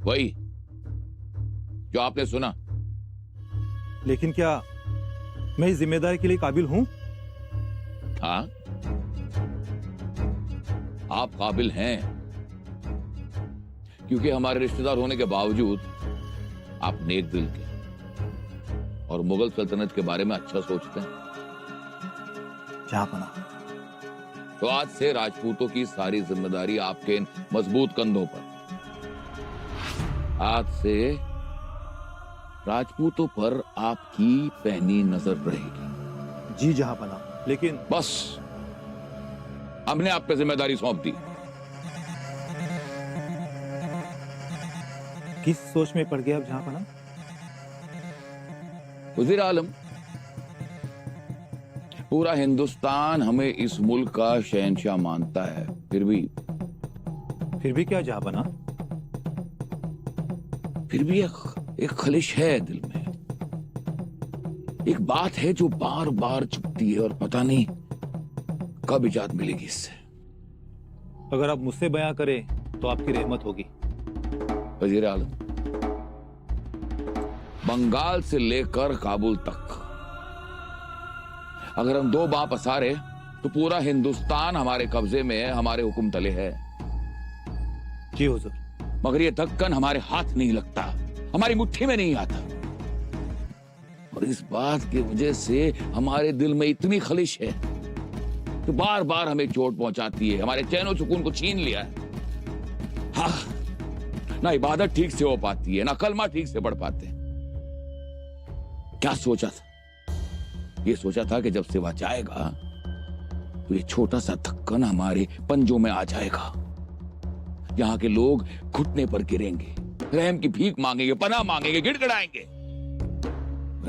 वही जो आपने सुना। लेकिन क्या मैं इस जिम्मेदारी के लिए काबिल हूं? हाँ, आप काबिल हैं, क्योंकि हमारे रिश्तेदार होने के बावजूद आप नेक दिल के और मुगल सल्तनत के बारे में अच्छा सोचते हैं। जहांपना, तो आज से राजपूतों की सारी जिम्मेदारी आपके इन मजबूत कंधों पर। आज से राजपूतों पर आपकी पैनी नजर रहेगी। जी जहांपना, लेकिन बस हमने आप पे जिम्मेदारी सौंप दी। किस सोच में पड़ गया अब जहांपना? वज़ीर आलम, पूरा हिंदुस्तान हमें इस मुल्क का शहंशाह मानता है, फिर भी क्या जहांपना? फिर भी एक खलिश है दिल में। एक बात है जो बार बार चुभती है और पता नहीं कब इजाद मिलेगी इससे। अगर आप मुझसे बयां करें तो आपकी रहमत होगी। वज़ीर आलम, बंगाल से लेकर काबुल तक अगर हम दो बाँ पसारे तो पूरा हिंदुस्तान हमारे कब्जे में है, हमारे हुक्म तले है। जी हुजूर। मगर ये दक्कन हमारे हाथ नहीं लगता, हमारी मुट्ठी में नहीं आता। और इस बात की वजह से हमारे दिल में इतनी खलिश है कि बार बार हमें चोट पहुंचाती है, हमारे चैन सुकून को छीन लिया है। हाँ, ना इबादत ठीक से हो पाती है, ना कलमा ठीक से पढ़ पाते। क्या सोचा था? ये सोचा था कि जब सिवा जाएगा तो ये छोटा सा धक्कन हमारे पंजों में आ जाएगा। यहां के लोग घुटने पर गिरेंगे, रहम की भीख मांगेंगे, पनाह मांगेंगे, गिड़गिड़ाएंगे।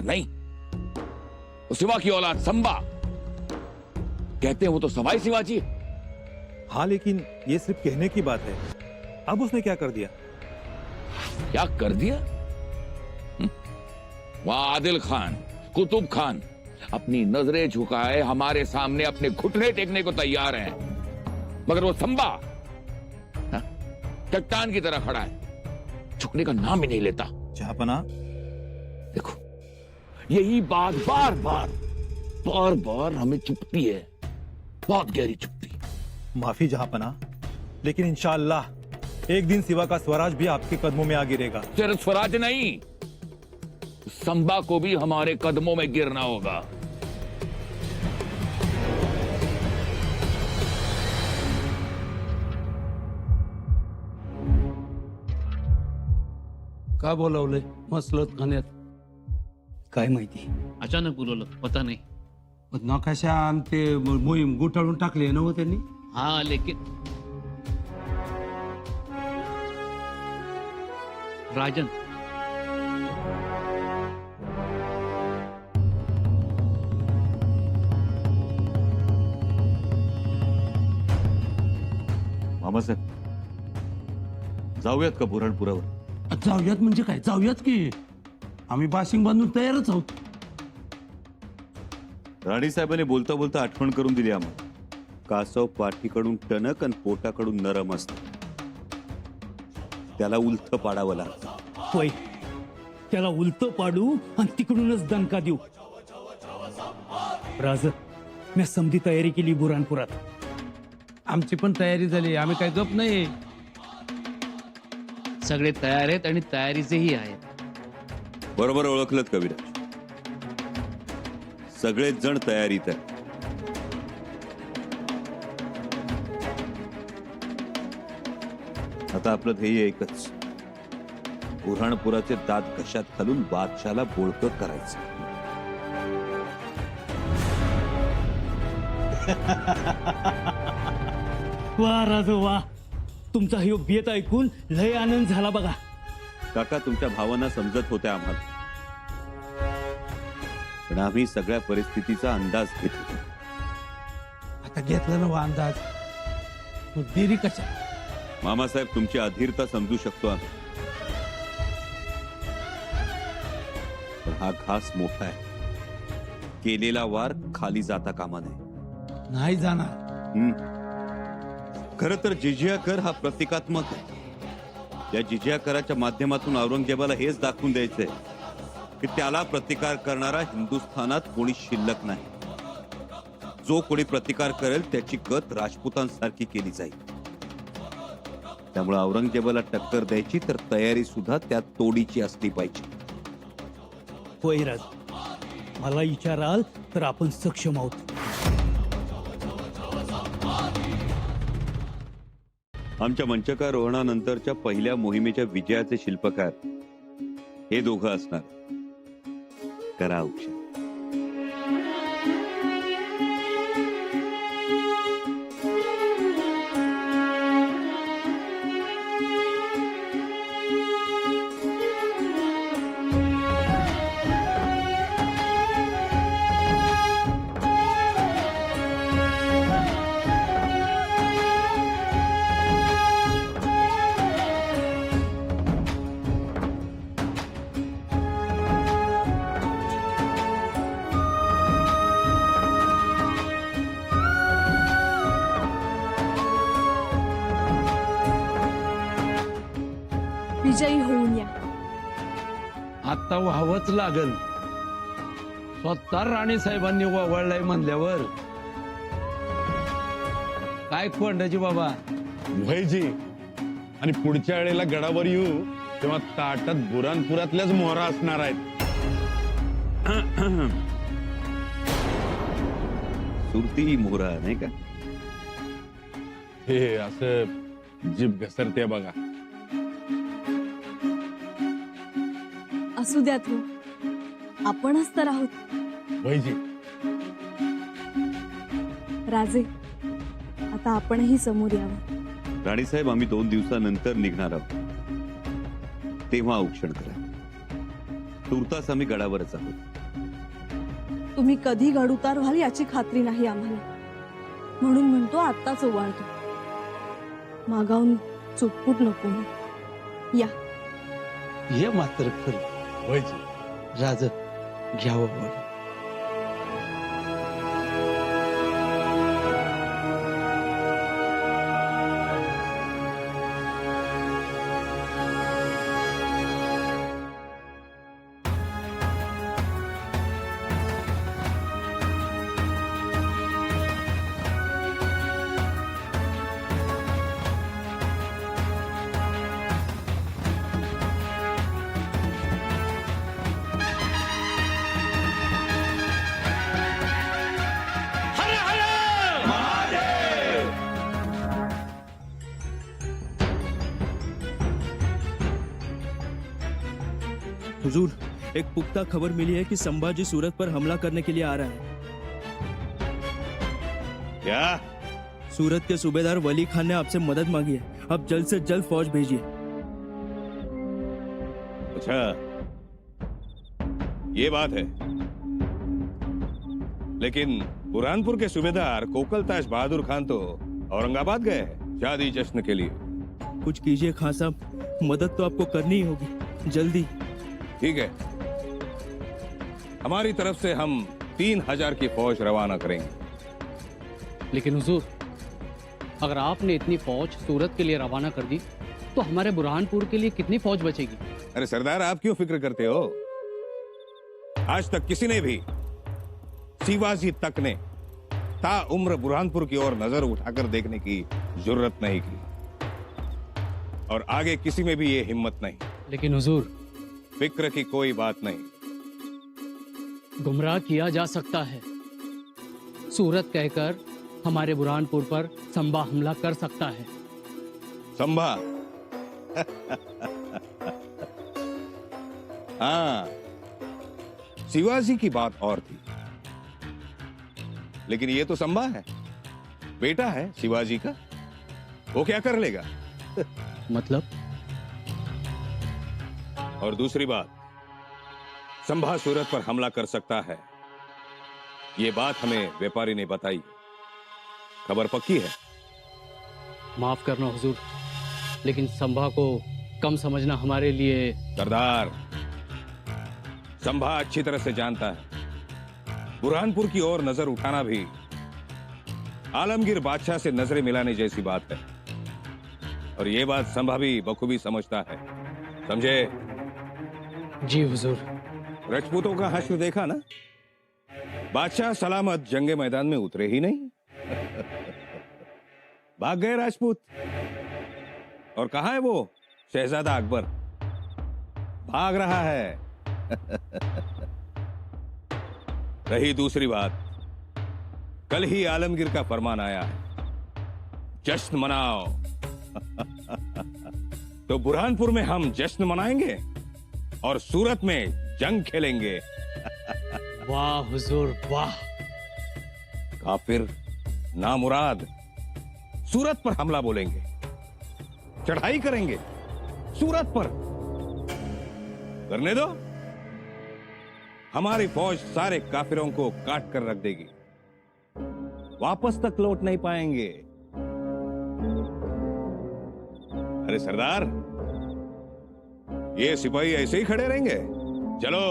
नहीं, वो सिवा की औलाद संबा, कहते हैं वो तो सवाई शिवाजी। हाँ, लेकिन ये सिर्फ कहने की बात है। अब उसने क्या कर दिया? क्या कर दिया? वहां आदिल खान, कुतुब खान अपनी नजरें झुकाए हमारे सामने अपने घुटने टेकने को तैयार हैं, मगर वो संबा चट्टान की तरह खड़ा है, झुकने का नाम ही नहीं लेता। जहांपना, देखो, यही बात बार बार हमें चुभती है, बहुत गहरी चुभती है। माफी जहांपना, लेकिन इंशाअल्लाह एक दिन सिवा का स्वराज भी आपके कदमों में आ गिरेगा। सिर्फ स्वराज नहीं, संबा को भी हमारे कदमों में गिरना होगा। का बोलावलंय मसलत खाण्यात? काय माहिती? अचानक बोलवलं, पता नाही. नकाशा ते मोहीम गुटाळून टाकली ना हो त्यांनी. हाँ लेकिन राजन, मामासाहेब, जाऊयात का बुऱ्हाणपुरावर? जाऊयात म्हणजे काय? जाऊयात की, आम्ही बाशिंग बांधून तयारच आहोत. राणी साहेबांनी बोलता बोलता आठवण करून दिली आम्हाला. कासव पाठीकडून टणक आणि पोटाकडून नरम असत, त्याला उलथ पाडावं लागतं. होय, त्याला उलट पाडू आणि तिकडूनच दणका देऊ. राज, मी समधी तयारी केली बुराणपुरात. आमची पण तयारी झाली, आम्ही काय गप नाही. सगळे तयार आहेत आणि तयारीचेही आहेत. बरोबर ओळखलत कविराज, सगळेच जण तयारीत आहे. आता आपलं ध्येय एकच, बुऱ्हाणपुराचे दात घशात घालून बादशाला बोळकं करायचं. वा राज वा, तुमचा हे बेत ऐकून लय आनंद झाला बघा. काका, तुमच्या भावना समजत होत्या आम्हाला, पण आम्ही सगळ्या परिस्थितीचा अंदाज घेत होतो. आता घेतला ना अंदाज, मग देरी कशा? मामासाहेब, तुमची अधीरता समजू शकतो आम्ही, पण हा घास मोठा आहे. केलेला वार खाली जाता कामा नये. नाही जाणार. खर तर जिजिया कर हा प्रतिकात्मक आहे. या जिजिया कराच्या माध्यमातून औरंगजेबाला हेच दाखवून द्यायचंय की त्याला प्रतिकार करणारा हिंदुस्थानात कोणी शिल्लक नाही. जो कोणी प्रतिकार करेल त्याची गत राजपुतांसारखी केली जाईल. त्यामुळे औरंगजेबाला टक्कर द्यायची तर तयारी सुद्धा त्या तोडीची असली पाहिजे. होय राज, मला विचाराल तर आपण सक्षम आहोत. आमच्या मंचकारोहणानंतरच्या पहिल्या मोहिमेच्या विजयाचे शिल्पकार हे दोघं असणार. करा औक्षण. विजयी होऊन या. आता व्हावंच लागल. स्वतः राणी साहेबांनी वळलाय म्हणल्यावर काय कोंडाजी बाबा. वयजी आणि पुढच्या वेळेला गडावर येऊ तेव्हा ताटात बुरानपुरातल्याच मोहरा असणार आहेत. सुरती मोहरा नाही का? हे असं जीभ घसरते बघा. असू द्यात हो, आपणच तर आहोत. वयजी राजे, आता आपणही समोर यावं. राणीसाहेब, आम्ही 2 दिवसानंतर निघणार आहोत. तेव्हा औक्षण करा. तुर्तास आम्ही गडावरच आहोत. तुम्ही कधी गडउतार व्हाल याची खात्री नाही आम्हाला, म्हणून म्हणतो आत्ताच ओवाळतो. मागावून चुटपुट नको. या. हे मात्र खरं. वयजी राज घ्यावं वडील. हुजूर, एक पुख्ता खबर मिली है कि संभाजी सूरत पर हमला करने के लिए आ रहा है. क्या? सूरत के सूबेदार वली खान ने आपसे मदद मांगी है. आप जल्द से जल्द फौज भेजिए. अच्छा, ये बात है. लेकिन बुरहानपुर के सूबेदार कोकलताश बहादुर खान तो औरंगाबाद गए हैं शादी जश्न के लिए. कुछ कीजिए खान साहब, मदद तो आपको करनी ही होगी, जल्दी. ठीक है, हमारी तरफ से हम 3000 की फौज रवाना करेंगे. लेकिन हुजूर, अगर आपने इतनी फौज सूरत के लिए रवाना कर दी तो हमारे बुरहानपुर के लिए कितनी फौज बचेगी? अरे सरदार, आप क्यों फिक्र करते हो? आज तक किसी ने भी, शिवाजी तक ने ताउम्र बुरहानपुर की ओर नजर उठाकर देखने की जरूरत नहीं की, और आगे किसी में भी ये हिम्मत नहीं. लेकिन हुजूर, फिक्र की कोई बात नहीं. गुमराह किया जा सकता है. सूरत कहकर हमारे बुरहानपुर पर संभा हमला कर सकता है. संभा? हाँ, शिवाजी की बात और थी, लेकिन ये तो संभा है, बेटा है शिवाजी का. वो क्या कर लेगा? मतलब? और दूसरी बात, संभा सूरत पर हमला कर सकता है, ये बात हमें व्यापारी ने बताई. खबर पक्की है. माफ करना हुजूर, लेकिन संभा को कम समझना हमारे लिए. सरदार, संभा अच्छी तरह से जानता है, बुरहानपुर की ओर नजर उठाना भी आलमगीर बादशाह से नजरें मिलाने जैसी बात है. और ये बात संभावी बखूबी समझता है, समझे? जी हुजूर। राजपूतों का हश्र देखा ना? बादशाह सलामत जंगे मैदान में उतरे ही नहीं। भाग गए राजपूत। और कहां है वो शहजादा अकबर? भाग रहा है। रही दूसरी बात, कल ही आलमगीर का फरमान आया है, जश्न मनाओ। तो बुरहानपुर में हम जश्न मनाएंगे और सूरत में जंग खेलेंगे। वाह हुजूर वाह। काफिर नामुराद सूरत पर हमला बोलेंगे, चढ़ाई करेंगे सूरत पर। करने दो, हमारी फौज सारे काफिरों को काट कर रख देगी, वापस तक लौट नहीं पाएंगे। अरे सरदार, ये सिपाही ऐसे ही खड़े रहेंगे? चलो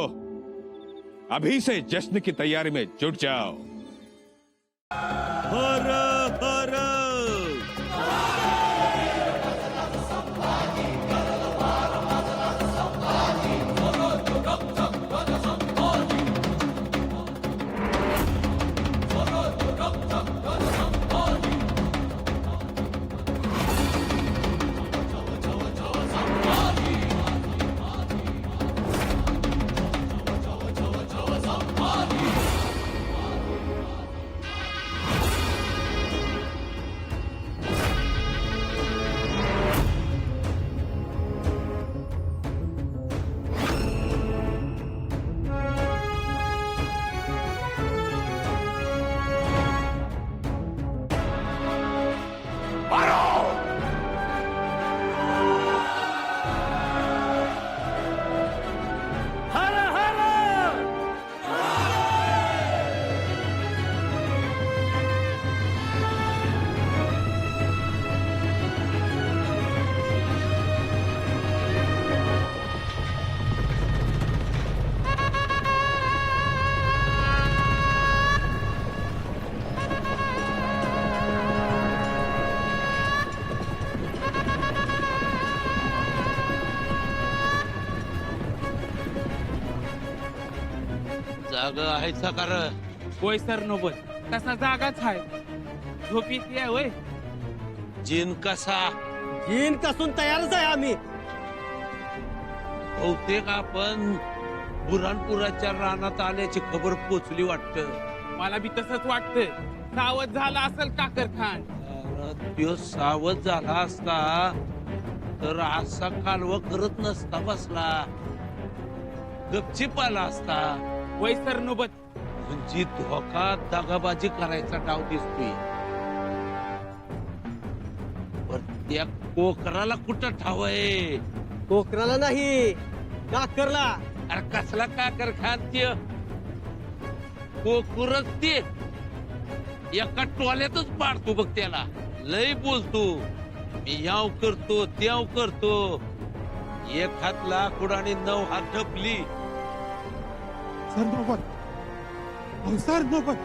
अभी से जश्न की तैयारी में जुट जाओ। हर हर जागा आहेच का र? होय सर नोबत, कसा जागाच आहे. झोपीत आहे होय. जीन कसा? जीन कसून तयारच आहे आम्ही. बहुतेक आपण बुरानपुराच्या रानात आल्याची खबर पोचली वाटतं. मला बी तसंच वाटतं. सावध झाला असेल काकर खान. त्यो सावध झाला असता तर असा कालवा करत नसता बसला, गपचीप आला असता. होय सर नोबत. म्हणजे धोका दगाबाजी करायचा डाव दिसतोय. पण त्या कोकराला कुठं ठाव आहे? कोकराला नाही, काकरला. अरे कसला काकर खान ते? कोकरच ते एका टोल्यातच पाडतो बघ त्याला. लय बोलतो, मी याव करतो त्याव करतो. एक हात लाकूड आणि 9 हात ढपली. सर नोबत, अहो सर नोबत.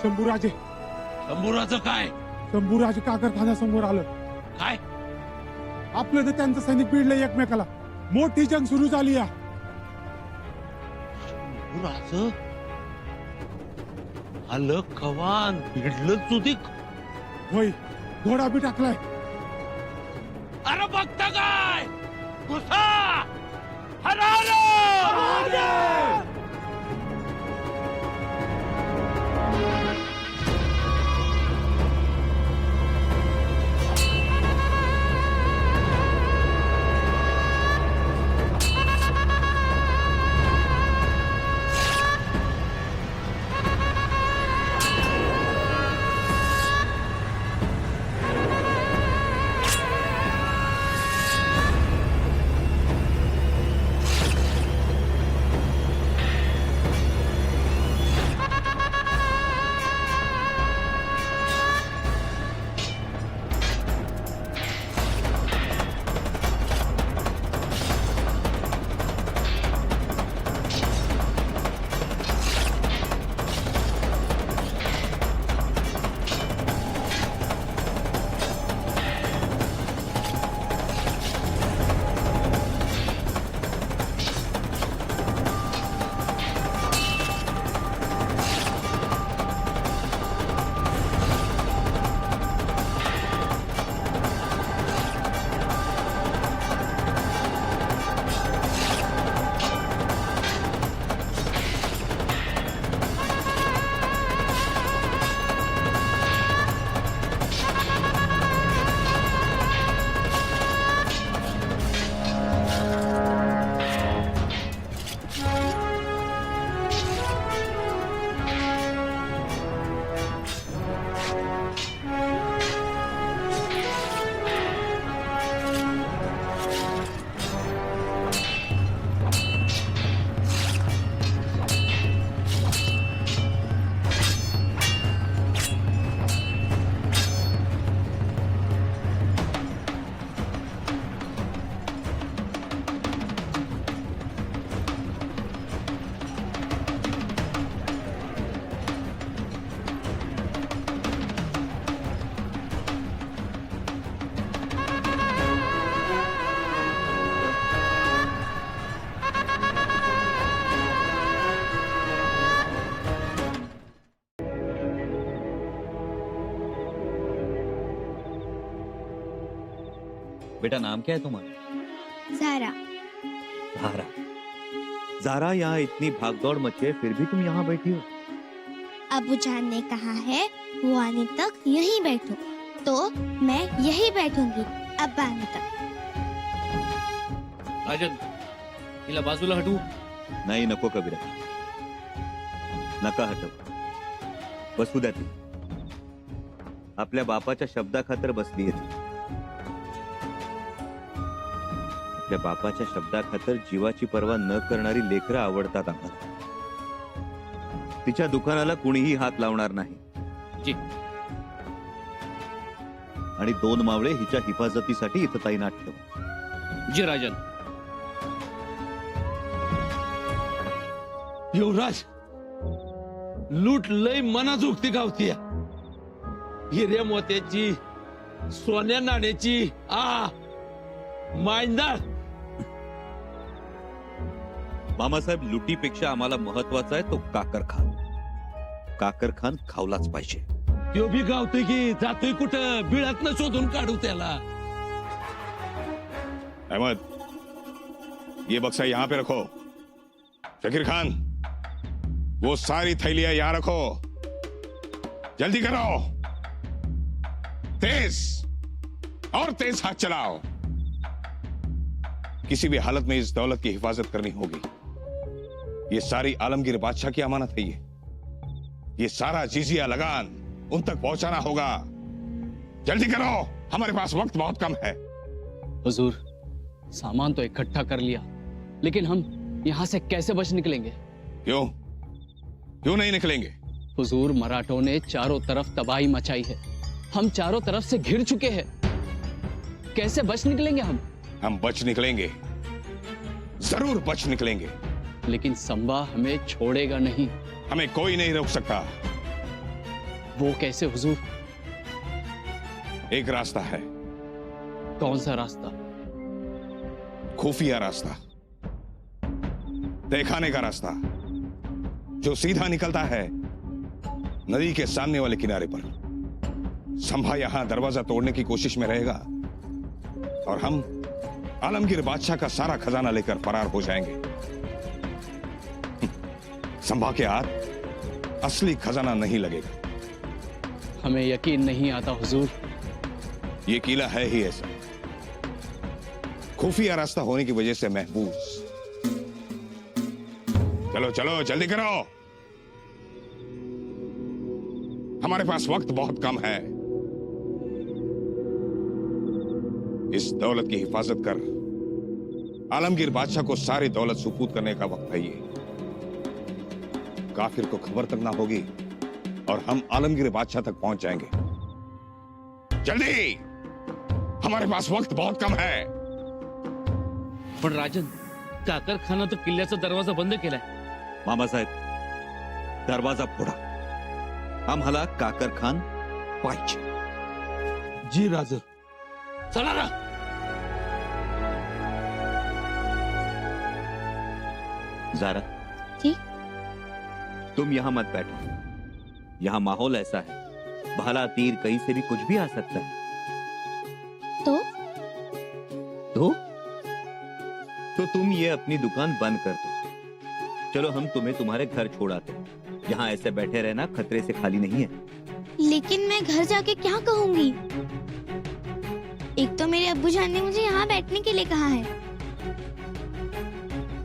शंभूराजे, शंभूराचं काय? शंभूराजे काकरखान्यासमोर आलं. काय? आपलं तर त्यांचं सैनिक भिडलं एकमेकाला. मोठी जंग सुरू झाली या. शंभूराचं आलं कवान, भिडलं चुदिक. होय, घोडा बी टाकलाय. अरे बघता काय? घुसा! बेटा नाम क्या है तुम्हारा? सारा। जारा। जारा, यहाँ इतनी भागदौड़ मची है फिर भी तुम यहाँ बैठी हो? अबू जान ने कहा है वो आने तक यहीं बैठो, तो मैं यहीं बैठूंगी अब आने तक। राजन, तिला बाजूला हटू. नाही, नको कबीरा, नका हटव. बसू द्या ती. आपल्या बापाच्या शब्दाखातर बसली आहे ती. आपल्या बापाच्या शब्दाखातर जीवाची पर्वा न करणारी लेकरं आवडतात आम्हाला. तिच्या दुकानाला कुणीही हात लावणार नाही. जी. आणि 2 मावळे हिच्या हिफाजतीसाठी इथं तैनात ठेव. जी राजन. युवराज, लूट लय मनात उगती गावती. हिरे मोत्याची, सोन्या नाण्याची, मायंदार. मामासाहेब, लुटीपेक्षा आम्हाला महत्वाचा आहे तो काकर खान. काकर खान खावलाच पाहिजे. तो बी गावतोय की जातोय कुठं? बिळातनं शोधून काढू त्याला. अहमद, ये बक्सा यहाँ पे रखो. फकीर खान, वो सारी थैलियां यहाँ रखो. जल्दी करो. तेज और तेज हाथ चलाओ. किसी भी हालत में इस दौलत की हिफाजत करनी होगी. ये सारी आलमगीर बादशाह की अमानत है. ये सारा जिजिया लगान उन तक पहुंचाना होगा. जल्दी करो, हमारे पास वक्त बहुत कम है. हुजूर, सामान तो इकट्ठा कर लिया, लेकिन हम यहाँ से कैसे बच निकलेंगे? क्यों क्यों नहीं निकलेंगे? हुजूर, मराठों ने चारों तरफ तबाही मचाई है. हम चारों तरफ से घिर चुके हैं. कैसे बच निकलेंगे हम? हम बच निकलेंगे, जरूर बच निकलेंगे. लेकिन संबा हमें छोड़ेगा नहीं. हमें कोई नहीं रोक सकता. वो कैसे हुजूर? एक रास्ता है. कौन सा रास्ता? खुफिया रास्ता, तहखाने का रास्ता, जो सीधा निकलता है नदी के सामने वाले किनारे पर. संभा यहां दरवाजा तोड़ने की कोशिश में रहेगा और हम आलमगीर बादशाह का सारा खजाना लेकर फरार हो जाएंगे. संभा के हाथ असली खजाना नहीं लगेगा. हमें यकीन नहीं आता हुजूर. ये किला है ही ऐसा. खुफिया रास्ता होने की वजह से महफूज. चलो चलो, जल्दी करो, हमारे पास वक्त बहुत कम है. इस दौलत की हिफाजत कर आलमगीर बादशाह को सारी दौलत सुपूत करने का वक्त है. ये काफिर को खबर तक ना होगी और हम आलमगीर बादशाह तक पहुंच जाएंगे. जल्दी, हमारे पास वक्त बहुत कम है. पण राजन, काकर खाना तो किल्ल्याचा दरवाजा बंद केलाय. मामासाहेब, दरवाजा फोडा. आम्हाला काकर खान पाहिजे. जी राजन. चला ना. जारा जी? तुम यहाँ मत बैठो. यहाँ माहौल ऐसा है, भाला तीर कहीं से भी कुछ भी आ सकता है. तो तुम ये अपनी दुकान बंद कर दो. चलो, हम तुम्हें तुम्हारे घर छोड़ आते हैं. यहाँ ऐसे बैठे रहना खतरे से खाली नहीं है. लेकिन मैं घर जाके क्या कहूँगी? एक तो मेरे अब्बू जान ने मुझे यहाँ बैठने के लिए कहा है.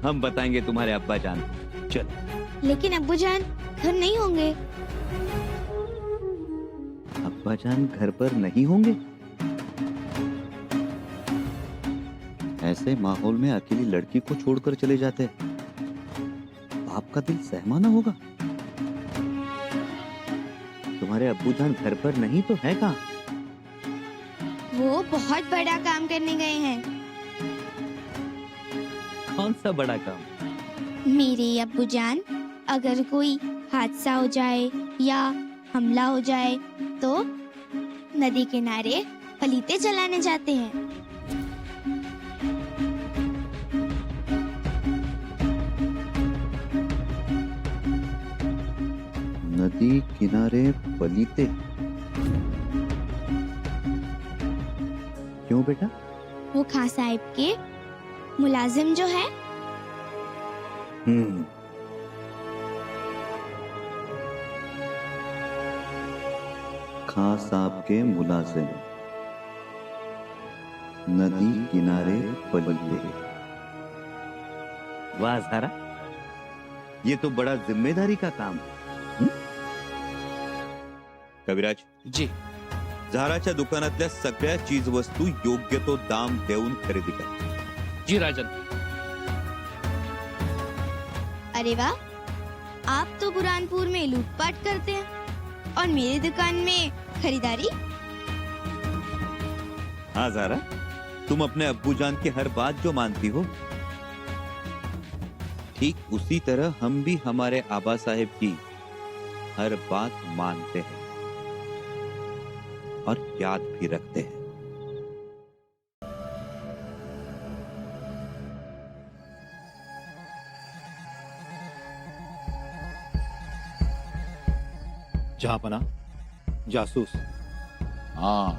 हम बताएंगे तुम्हारे अब्बा जान. चल. लेकिन अब्बू जान घर नहीं होंगे. अब्बा जान घर पर नहीं होंगे? ऐसे माहौल में अकेली लड़की को छोड़कर चले जाते हैं. बाप का दिल सहमाना होगा. तुम्हारे अब्बू जान घर पर नहीं तो है कहाँ? वो बहुत बड़ा काम करने गए हैं. कौन सा बड़ा काम? मेरे अब्बू जान अगर कोई हादसा हो जाए या हमला हो जाए तो नदी किनारे पलीते जलाने जाते हैं. नदी किनारे पलीते? क्यों बेटा? वो खां साहिब के मुलाजिम जो है। खां साहब के मुलाजिम, नदी किनारे पलीते। वाह ज़ारा, ये तो बड़ा जिम्मेदारी का काम है। कविराज जी झाराच्या दुकानातल्या सगळ्या चीज वस्तू योग्य तो दाम देऊन खरेदी कर। जी राजन। अरे वाह, आप तो बुरहानपुर में लूटपाट करते हैं और मेरी दुकान में खरीदारी। हाँ ज़ारा, तुम अपने अब्बू जान की हर बात जो मानती हो, ठीक उसी तरह हम भी हमारे आबा साहेब की हर बात मानते हैं और याद भी रखते हैं। जहांपना, जासूस। हाँ,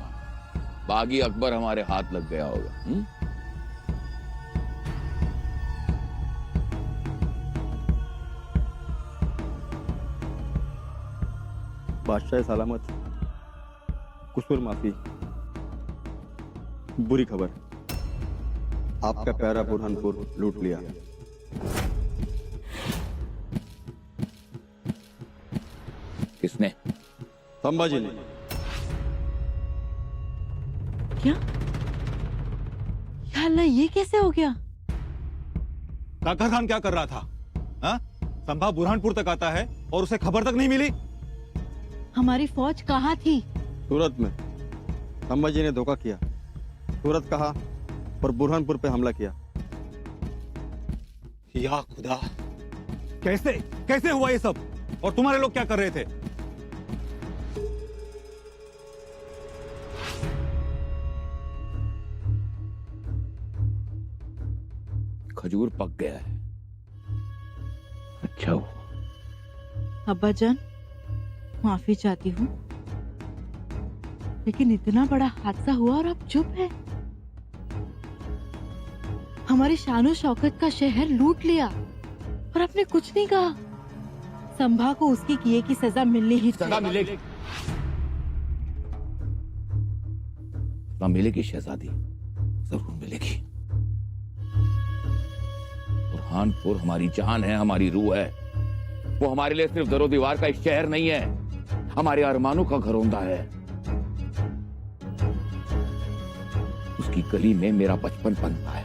बागी अकबर हमारे हाथ लग गया होगा। बादशाह सलामत, कुसूर माफी। बुरी खबर, आपका प्यारा बुरहानपुर लूट लिया। किसने? संभाजी ने। क्या? या अल्लाह, ये कैसे हो गया? काकर खान क्या कर रहा था? हाँ? संभा बुरहानपुर तक आता है और उसे खबर तक नहीं मिली। हमारी फौज कहाँ थी? सूरत में। संभाजी ने धोखा किया, सूरत कहा और बुरहानपुर पे हमला किया। या खुदा, कैसे कैसे हुआ ये सब? और तुम्हारे लोग क्या कर रहे थे? खजूर पक गया है। अच्छा हुआ। अब्बा जान, माफी चाहती हूँ, लेकिन इतना बड़ा हादसा हुआ और आप चुप है। हमारी शानो शौकत का शहर लूट लिया और आपने कुछ नहीं कहा। संभा को उसकी किए की सजा मिलनी ही सजा मिलेगी। मिलेगी शहजादी, जरूर मिलेगी। बुरहानपुर हमारी जान है, हमारी रूह है। वो हमारे लिए सिर्फ दरो दीवार का एक शहर नहीं है, हमारे अरमानों का घरौंदा है। उसकी गली में मेरा बचपन पनता है,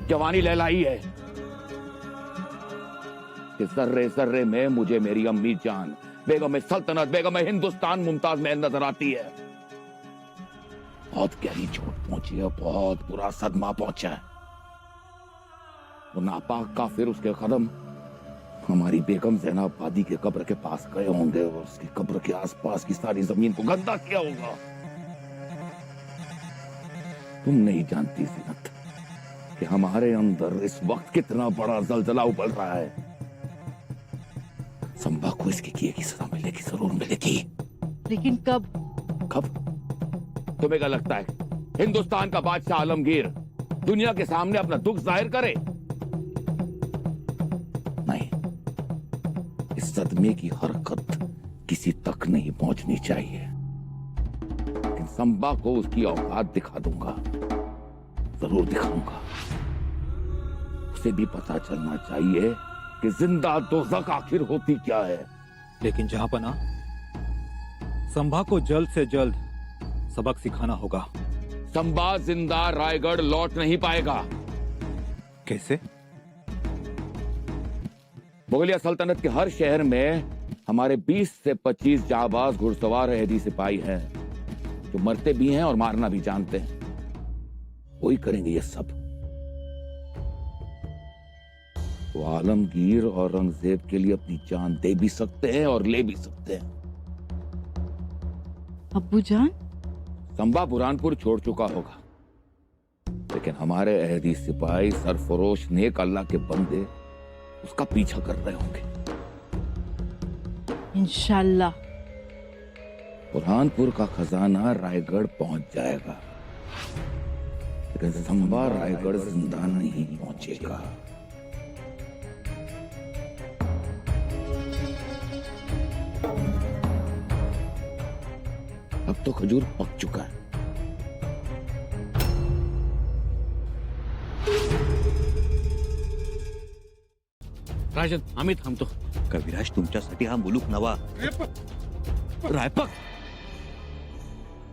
जवानी लहलाई है। कि जर्रे जर्रे में मुझे मेरी अम्मी जान, बेगम सल्तनत, बेगम हिंदुस्तान मुमताज में नजर आती है। बहुत गहरी चोट पहुंची है, बहुत बुरा सदमा पहुंचा है। वो नापाक काफिर, उसके कदम हमारी बेगम ज़ैनबादी के कब्र के पास गए होंगे और उसकी कब्र के आसपास की सारी जमीन को गंदा किया होगा। तुम नहीं जानती ज़ीनत कि हमारे अंदर इस वक्त कितना बड़ा जलजला उबल रहा है। संभा को इसके किए की सजा मिलेगी, जरूर मिलेगी। लेकिन कब? कब? तुम्हें क्या लगता है हिंदुस्तान का बादशाह आलमगीर दुनिया के सामने अपना दुख जाहिर करे? नहीं, इस सदमे की हरकत किसी तक नहीं पहुंचनी चाहिए। लेकिन संभा को उसकी औकात दिखा दूंगा, जरूर दिखाऊंगा। उसे भी पता चलना चाहिए कि जिंदा दोज़ख आखिर होती क्या है। लेकिन जहांपना, संभा को जल्द से जल्द सबक सिखाना होगा। संभा जिंदा रायगढ़ लौट नहीं पाएगा। कैसे? मुगलिया सल्तनत के हर शहर में हमारे 20 से 25 जाबाज घुड़सवार अहदी सिपाही हैं, जो मरते भी हैं और मारना भी जानते हैं। वही करेंगे ये सब। वो आलमगीर और औरंगजेब के लिए अपनी जान दे भी सकते हैं और ले भी सकते हैं। अब्बू जान, संभा बुरहानपुर छोड़ चुका होगा, लेकिन हमारे अहदी सिपाही सरफरोश नेक अल्लाह के बंदे उसका पीछा कर रहे होंगे। इंशाल्लाह बुरहानपुर का खजाना रायगढ़ पहुंच जाएगा। रणथंभा रायगढ़ जिंदा नहीं पहुंचेगा। अब तो खजूर पक चुका है। राजन आम्ही थांबतो. कविराज तुमच्यासाठी हा मुलूक नवा. रायपक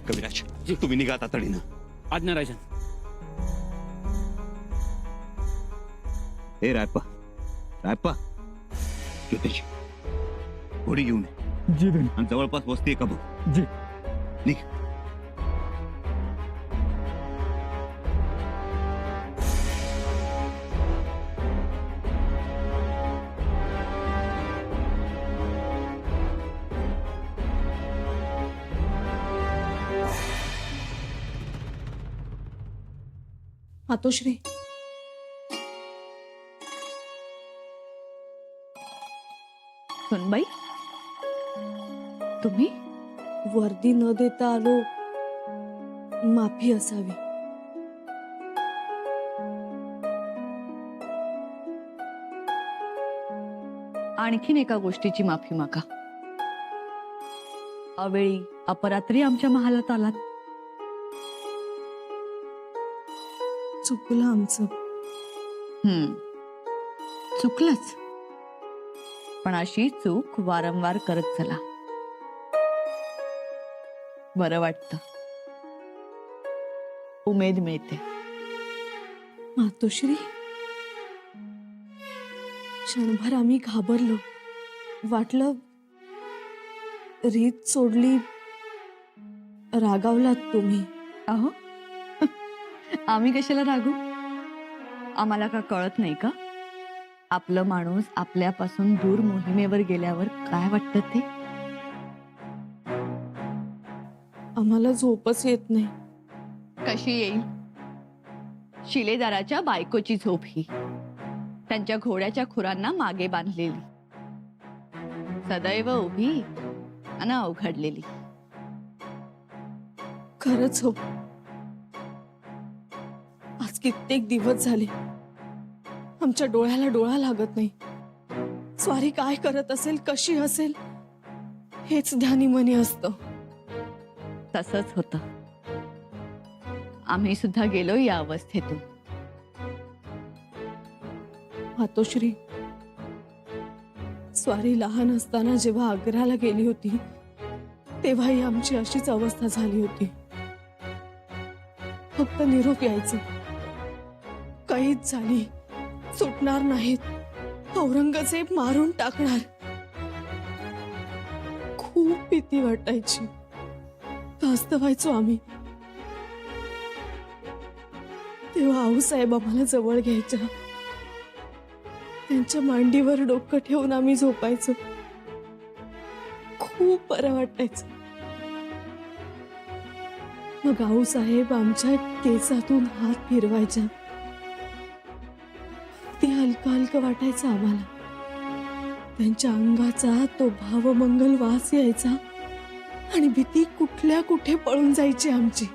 कविराज तुम्ही निघा तातडीनं. आज्ञा राजन. हे रायप्पा रायप्पा ज्योतिषी घोडी घेऊन ये. जी धनी. आणि जवळपास वस्ती आहे का बघ. जी. निघ. मातोश्री, सुनबाई, तुम्ही वर्दी न देता आलो, माफी असावी. आणखीन एका गोष्टीची माफी मागा. अवेळी अपरात्री आमच्या महालात आलात. चुकलं आमचं. चुकलंच, पण अशी चूक वारंवार करत चला. बरं वाटतं, उमेद मिळते. मातोश्री, क्षणभर आम्ही घाबरलो. वाटलं रीत सोडली, रागावलात तुम्ही. अहो, आम्ही कशाला रागू? आम्हाला का कळत नाही का? आपलं माणूस आपल्यापासून दूर मोहिमेवर गेल्यावर काय वाटतं ते? आम्हाला झोपच येत नाही. कशी येईल? शिलेदाराच्या बायकोची झोप ही. त्यांच्या घोड्याच्या खुरांना मागे बांधलेली, सदैव उभी आणि अवघडलेली. खरंच हो. आज कित्येक दिवस झाले आमच्या डोळ्याला डोळा लागत नाही. स्वारी काय करत असेल, कशी असेल, हेच ध्यानी मनी असतं. तसंच होतं. आम्ही सुद्धा गेलो या अवस्थेतून. मातोश्री, स्वारी लहान असताना जेव्हा आग्र्याला गेली होती तेव्हाही आमची अशीच अवस्था झाली होती. फक्त निरोप यायचं, कैद झाली, सुटणार नाहीत, औरंगजेब मारून टाकणार. खूप भीती वाटायची. त्रस्त व्हायचो आम्ही. तेव्हा आऊसाहेब आम्हाला जवळ घ्यायच्या. त्यांच्या मांडीवर डोकं ठेवून आम्ही झोपायचो. खूप बरं वाटायचं. मग आऊसाहेब आमच्या केसातून हात फिरवायच्या. ते हलकं हलकं वाटायचं आम्हाला. त्यांच्या अंगाचा तो भावमंगल वास यायचा आणि भीती कुठल्या कुठे पळून जायची आमची.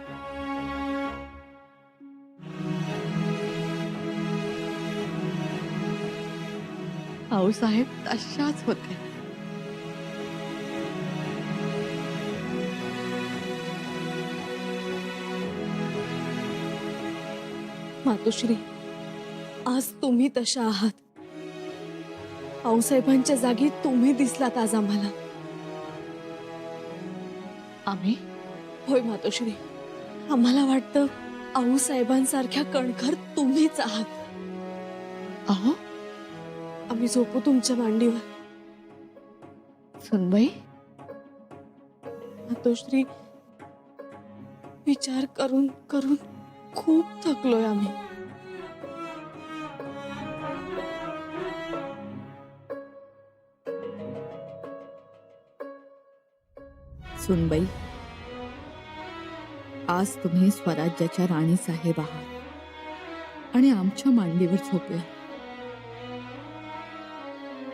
आऊसाहेब तशाच होत्या. मातोश्री, आज तुम्ही तशा आहात. आऊसाहेबांच्या जागी तुम्ही दिसलात आज आम्हाला. आम्ही? होय मातोश्री, आम्हाला वाटतं आऊसाहेबांसारख्या कणखर तुम्हीच आहात. अहो, आम्ही झोपू तुमच्या मांडीवर. सुनबाई, मातोश्री, विचार करून करून खूप थकलोय आम्ही. सुनबाई, आज तुम्ही स्वराज्याच्या राणी साहेब आहात आणि आमच्या मांडीवर झोपला.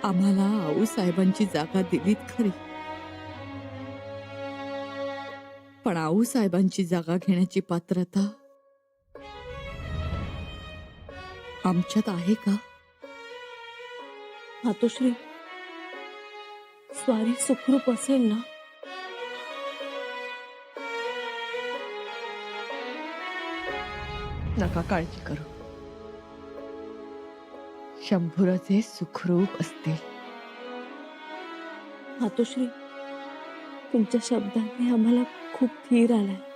आम्हाला आऊसाहेबांची जागा दिलीत खरी, पण आऊसाहेबांची जागा घेण्याची पात्रता आमच्यात आहे का? मातोश्री, स्वारी सुखरूप असेल ना? नका काळजी करू. शंभूराचे सुखरूप असतील. मातोश्री, तुमच्या शब्दांनी आम्हाला खूप धीर आलाय.